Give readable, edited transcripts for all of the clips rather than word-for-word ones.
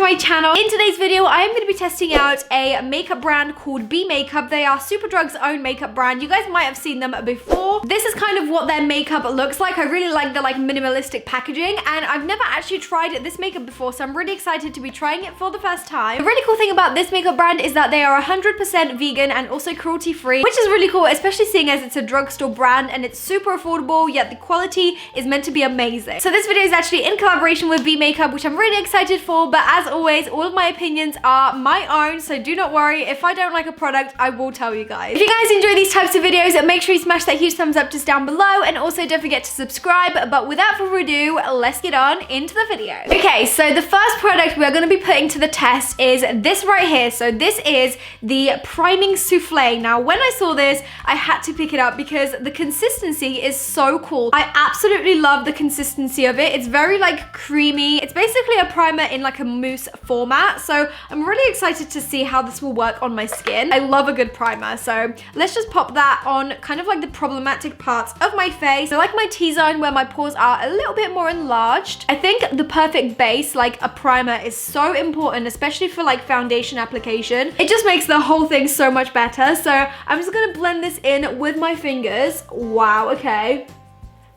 to my channel. In today's video, I am going to be testing out a makeup brand called Be Makeup. They are Superdrug's own makeup brand. You guys might have seen them before. This is kind of what their makeup looks like. I really like the minimalistic packaging, and I've never actually tried this makeup before, so I'm really excited to be trying it for the first time. The really cool thing about this makeup brand is that they are 100% vegan and also cruelty free, which is really cool, especially seeing as it's a drugstore brand and it's super affordable, yet the quality is meant to be amazing. So this video is actually in collaboration with Be Makeup, which I'm really excited for, but as always, all of my opinions are my own, so do not worry. If I don't like a product, I will tell you guys. If you guys enjoy these types of videos, make sure you smash that huge thumbs up just down below, and also don't forget to subscribe. But without further ado, let's get on into the video. Okay, so the first product we're going to be putting to the test is this right here. So this is the Priming Souffle. Now, when I saw this, I had to pick it up because the consistency is so cool. I absolutely love the consistency of it. It's very creamy. It's basically a primer in a mousse format, so I'm really excited to see how this will work on my skin. I love a good primer, so let's just pop that on kind of the problematic parts of my face. I like my T-zone where my pores are a little bit more enlarged. I think the perfect base, like a primer, is so important, especially for foundation application. It just makes the whole thing so much better. So I'm just gonna blend this in with my fingers. Wow, okay.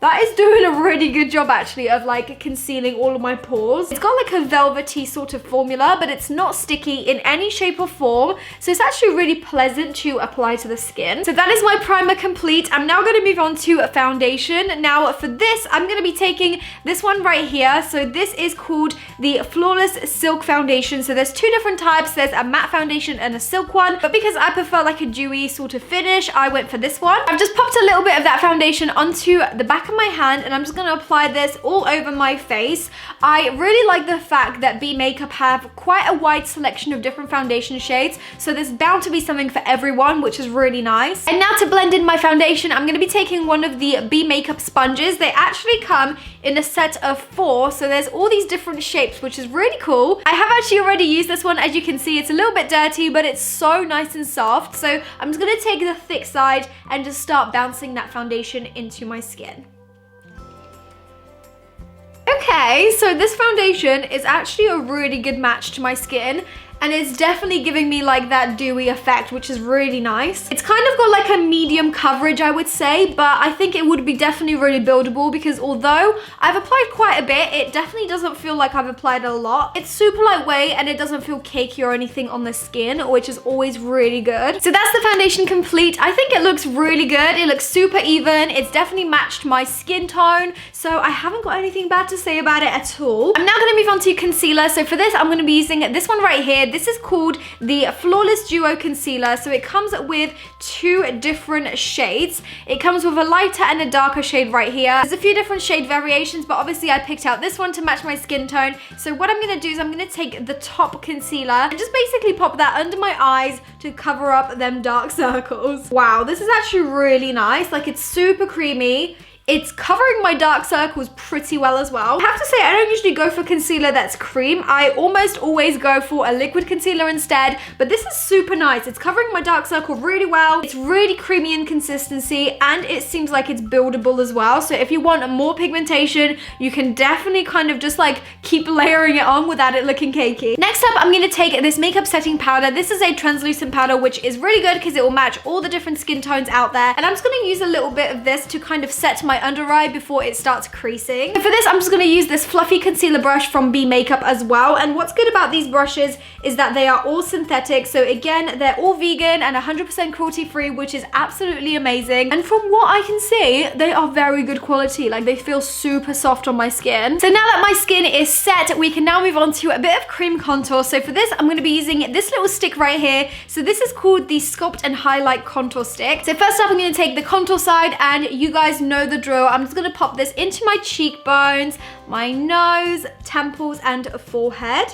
That is doing a really good job actually of concealing all of my pores. It's got a velvety sort of formula, but it's not sticky in any shape or form. So it's actually really pleasant to apply to the skin. So that is my primer complete. I'm now going to move on to a foundation. Now for this, I'm going to be taking this one right here. So this is called the Flawless Silk Foundation. So there's two different types. There's a matte foundation and a silk one. But because I prefer a dewy sort of finish, I went for this one. I've just popped a little bit of that foundation onto the back of my hand, and I'm just going to apply this all over my face. I really like the fact that Be Makeup have quite a wide selection of different foundation shades, so there's bound to be something for everyone, which is really nice. And now to blend in my foundation, I'm going to be taking one of the Be Makeup sponges. They actually come in a set of 4, so there's all these different shapes, which is really cool. I have actually already used this one. As you can see, it's a little bit dirty, but it's so nice and soft. So I'm just going to take the thick side and just start bouncing that foundation into my skin. Okay, so this foundation is actually a really good match to my skin, and it's definitely giving me that dewy effect, which is really nice. It's kind of got a medium coverage, I would say, but I think it would be definitely really buildable because although I've applied quite a bit, it definitely doesn't feel like I've applied a lot. It's super lightweight and it doesn't feel cakey or anything on the skin, which is always really good. So that's the foundation complete. I think it looks really good. It looks super even. It's definitely matched my skin tone, so I haven't got anything bad to say about it at all. I'm now going to move on to concealer. So for this, I'm going to be using this one right here. This is called the Flawless Duo Concealer. So it comes with 2 different shades. It comes with a lighter and a darker shade right here. There's a few different shade variations, but obviously I picked out this one to match my skin tone. So what I'm going to do is I'm going to take the top concealer and just basically pop that under my eyes to cover up them dark circles. Wow, this is actually really nice. It's super creamy. It's covering my dark circles pretty well as well. I have to say, I don't usually go for concealer that's cream. I almost always go for a liquid concealer instead, but this is super nice. It's covering my dark circle really well. It's really creamy in consistency, and it seems like it's buildable as well. So if you want more pigmentation, you can definitely kind of just keep layering it on without it looking cakey. Next up, I'm gonna take this makeup setting powder. This is a translucent powder, which is really good because it will match all the different skin tones out there. And I'm just gonna use a little bit of this to kind of set my under eye before it starts creasing. So for this, I'm just going to use this fluffy concealer brush from Be Makeup as well. And what's good about these brushes is that they are all synthetic. So again, they're all vegan and 100% cruelty free, which is absolutely amazing. And from what I can see, they are very good quality. They feel super soft on my skin. So now that my skin is set, we can now move on to a bit of cream contour. So for this, I'm going to be using this little stick right here. So this is called the Sculpt and Highlight Contour Stick. So first up, I'm going to take the contour side, and you guys know the drill. I'm just going to pop this into my cheekbones, my nose, temples, and forehead.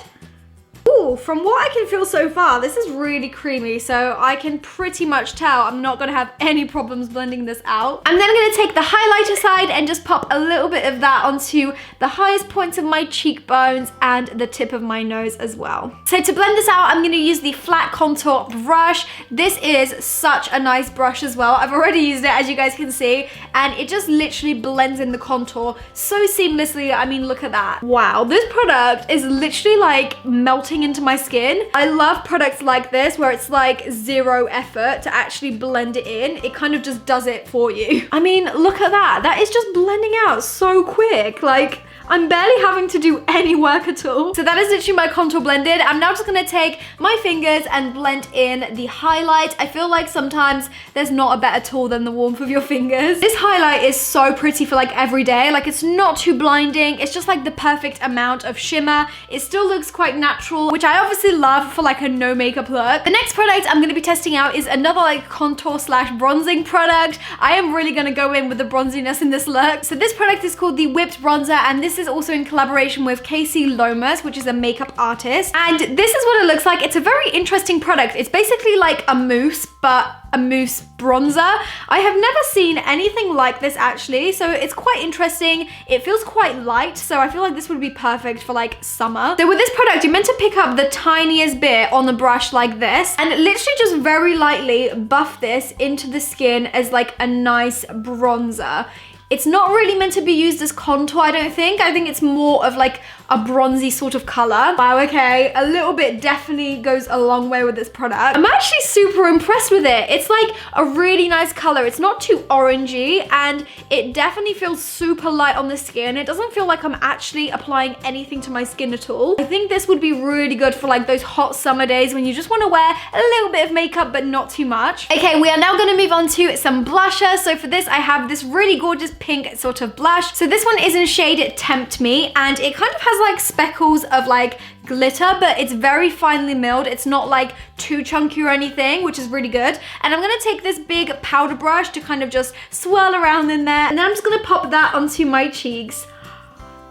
Ooh, Ooh, from what I can feel so far, this is really creamy, so I can pretty much tell I'm not gonna have any problems blending this out. I'm then gonna take the highlighter side and just pop a little bit of that onto the highest points of my cheekbones and the tip of my nose as well. So to blend this out, I'm gonna use the flat contour brush. This is such a nice brush as well. I've already used it, as you guys can see, and it just literally blends in the contour so seamlessly. I mean, look at that. Wow, this product is literally like melting into my skin. I love products like this where it's like zero effort to actually blend it in. It kind of just does it for you. I mean, look at that. That is just blending out so quick. Like, I'm barely having to do any work at all. So that is literally my contour blended. I'm now just gonna take my fingers and blend in the highlight. I feel like sometimes there's not a better tool than the warmth of your fingers. This highlight is so pretty for like every day. Like, it's not too blinding. It's just like the perfect amount of shimmer. It still looks quite natural, which I obviously love for like a no makeup look. The next product I'm gonna be testing out is another like contour slash bronzing product. I am really gonna go in with the bronziness in this look. So this product is called the Whipped Bronzer, and this is also in collaboration with Cassie Lomas, which is a makeup artist. And this is what it looks like. It's a very interesting product. It's basically like a mousse, but a mousse bronzer. I have never seen anything like this actually, so it's quite interesting. It feels quite light, so I feel like this would be perfect for like summer. So with this product, you're meant to pick up the tiniest bit on the brush like this and literally just very lightly buff this into the skin as like a nice bronzer. It's not really meant to be used as contour, I don't think. I think it's more of like a bronzy sort of color. Wow, okay, a little bit definitely goes a long way with this product. I'm actually super impressed with it. It's like a really nice color. It's not too orangey, and it definitely feels super light on the skin. It doesn't feel like I'm actually applying anything to my skin at all. I think this would be really good for like those hot summer days when you just want to wear a little bit of makeup but not too much. Okay, we are now going to move on to some blusher. So for this, I have this really gorgeous pink sort of blush. So this one is in shade Tempt Me, and it kind of has like speckles of like glitter, but it's very finely milled. It's not like too chunky or anything, which is really good. And I'm gonna take this big powder brush to kind of just swirl around in there, and then I'm just gonna pop that onto my cheeks.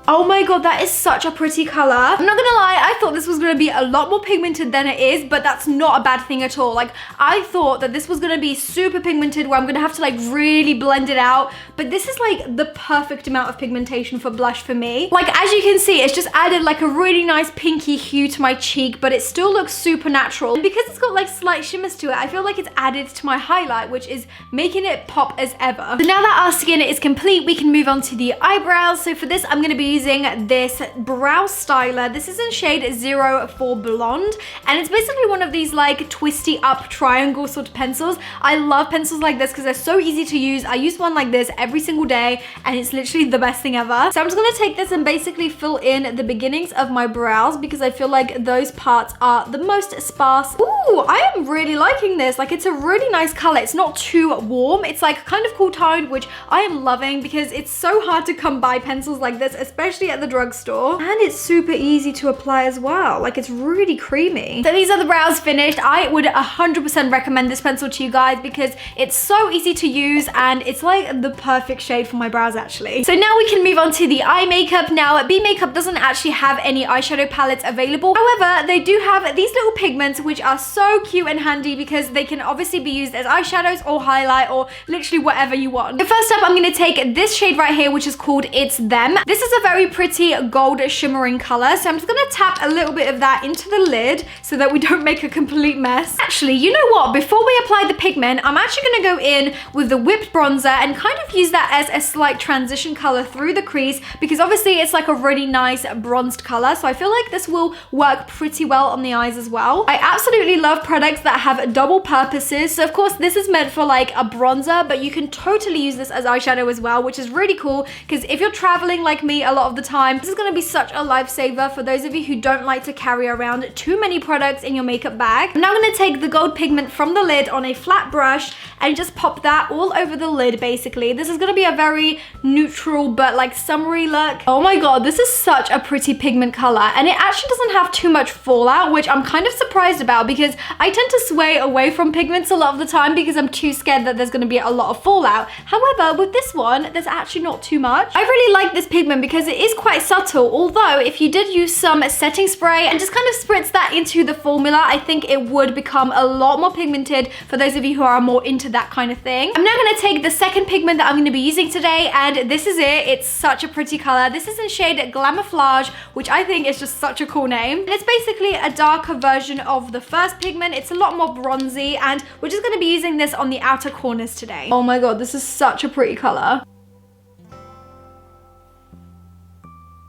Oh my god, that is such a pretty color. I'm not gonna lie, I thought this was gonna be a lot more pigmented than it is, but that's not a bad thing at all. Like, I thought that this was gonna be super pigmented where I'm gonna have to like really blend it out, but this is like the perfect amount of pigmentation for blush for me. Like, as you can see, it's just added like a really nice pinky hue to my cheek, but it still looks super natural. And because it's got like slight shimmers to it, I feel like it's added to my highlight, which is making it pop as ever. So now that our skin is complete, we can move on to the eyebrows. So for this, I'm gonna be using this brow styler. This is in shade 04 Blonde, and it's basically one of these like twisty up triangle sort of pencils. I love pencils like this because they're so easy to use. I use one like this every single day, and it's literally the best thing ever. So I'm just gonna take this and basically fill in the beginnings of my brows because I feel like those parts are the most sparse. Ooh, I am really liking this. Like, it's a really nice color. It's not too warm. It's like kind of cool toned, which I am loving because it's so hard to come by pencils like this, especially at the drugstore, and it's super easy to apply as well. Like, it's really creamy. So these are the brows finished. I would 100% recommend this pencil to you guys because it's so easy to use and it's like the perfect shade for my brows actually. So now we can move on to the eye makeup. Now, B Makeup doesn't actually have any eyeshadow palettes available. However, they do have these little pigments which are so cute and handy because they can obviously be used as eyeshadows or highlight or literally whatever you want. So first up, I'm going to take this shade right here, which is called It's Them. This is a very pretty gold shimmering color, so I'm just gonna tap a little bit of that into the lid so that we don't make a complete mess. Actually, you know what? Before we apply the pigment, I'm actually gonna go in with the Whipped Bronzer and kind of use that as a slight transition color through the crease because obviously it's like a really nice bronzed color, so I feel like this will work pretty well on the eyes as well. I absolutely love products that have double purposes, so of course this is meant for like a bronzer, but you can totally use this as eyeshadow as well, which is really cool because if you're traveling like me a lot of the time, this is going to be such a lifesaver for those of you who don't like to carry around too many products in your makeup bag. I'm now going to take the gold pigment from the lid on a flat brush and just pop that all over the lid basically. This is going to be a very neutral but like summery look. Oh my god, this is such a pretty pigment color, and it actually doesn't have too much fallout, which I'm kind of surprised about because I tend to sway away from pigments a lot of the time because I'm too scared that there's going to be a lot of fallout. However, with this one, there's actually not too much. I really like this pigment because it is quite subtle, although if you did use some setting spray and just kind of spritz that into the formula, I think it would become a lot more pigmented for those of you who are more into that kind of thing. I'm now going to take the second pigment that I'm going to be using today, and this is it. It's such a pretty color. This is in shade Glamouflage, which I think is just such a cool name. And it's basically a darker version of the first pigment. It's a lot more bronzy, and we're just going to be using this on the outer corners today. Oh my god, this is such a pretty color.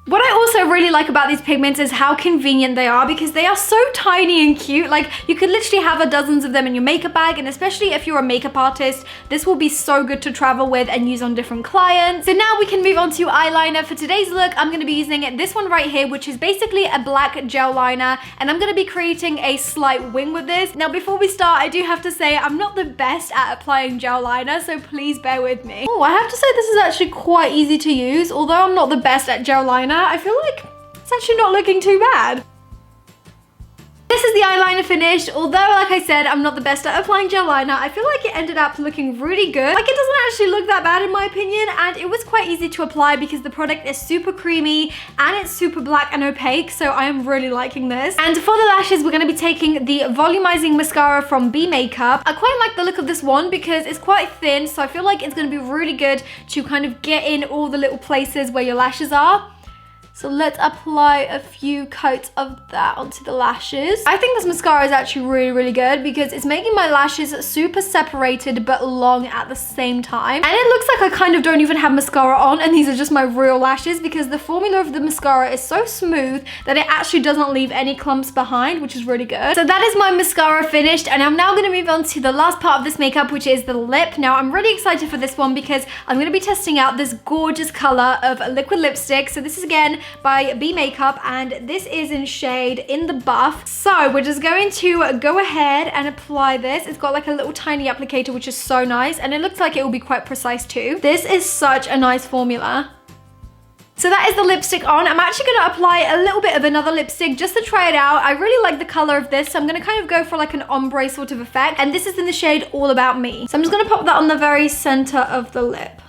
What I also really like about these pigments is how convenient they are, because they are so tiny and cute. Like, you could literally have dozens of them in your makeup bag, and especially if you're a makeup artist, this will be so good to travel with and use on different clients. So now we can move on to eyeliner. For today's look, I'm going to be using this one right here, which is basically a black gel liner, and I'm going to be creating a slight wing with this. Now, before we start, I do have to say I'm not the best at applying gel liner, so please bear with me. Oh, I have to say this is actually quite easy to use. Although I'm not the best at gel liner, I feel like it's actually not looking too bad. This is the eyeliner finished. Although, like I said, I'm not the best at applying gel liner, I feel like it ended up looking really good. Like, it doesn't actually look that bad in my opinion, and it was quite easy to apply because the product is super creamy and it's super black and opaque, so I am really liking this. And for the lashes, we're going to be taking the volumizing mascara from B Makeup. I quite like the look of this one because it's quite thin, so I feel like it's going to be really good to kind of get in all the little places where your lashes are. So let's apply a few coats of that onto the lashes. I think this mascara is actually really, really good because it's making my lashes super separated but long at the same time. And it looks like I kind of don't even have mascara on, and these are just my real lashes because the formula of the mascara is so smooth that it actually doesn't leave any clumps behind, which is really good. So that is my mascara finished, and I'm now going to move on to the last part of this makeup, which is the lip. Now, I'm really excited for this one because I'm going to be testing out this gorgeous color of liquid lipstick. So this is again by B Makeup, and this is in shade In the Buff. So we're just going to go ahead and apply this. It's got like a little tiny applicator, which is so nice, and it looks like it will be quite precise too. This is such a nice formula. So that is the lipstick on. I'm actually going to apply a little bit of another lipstick just to try it out. I really like the color of this, so I'm going to kind of go for like an ombre sort of effect, and this is in the shade All About Me. So I'm just going to pop that on the very center of the lip.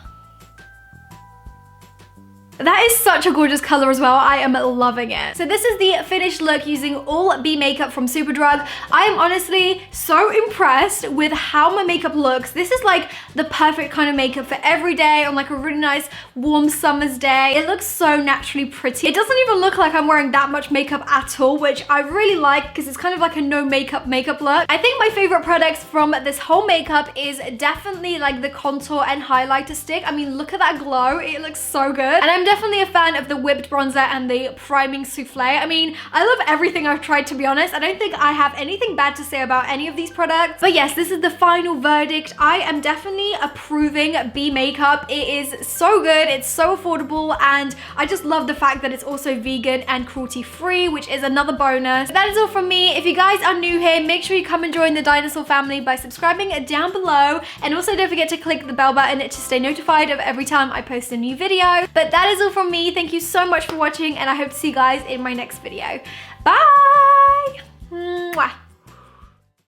That is such a gorgeous color as well. I am loving it. So this is the finished look using all B Makeup from Superdrug. I am honestly so impressed with how my makeup looks. This is like the perfect kind of makeup for every day on like a really nice warm summer's day. It looks so naturally pretty. It doesn't even look like I'm wearing that much makeup at all, which I really like because it's kind of like a no makeup look. I think my favorite products from this whole makeup is definitely like the contour and highlighter stick. I mean, look at that glow. It looks so good. And I'm definitely a fan of the whipped bronzer and the priming souffle. I mean, I love everything I've tried, to be honest. I don't think I have anything bad to say about any of these products. But yes, this is the final verdict. I am definitely approving B Makeup. It is so good. It's so affordable, and I just love the fact that it's also vegan and cruelty free, which is another bonus. That is all from me. If you guys are new here, make sure you come and join the dinosaur family by subscribing down below, and also don't forget to click the bell button to stay notified of every time I post a new video. But that is all from me. Thank you so much for watching, and I hope to see you guys in my next video. Bye! Mwah.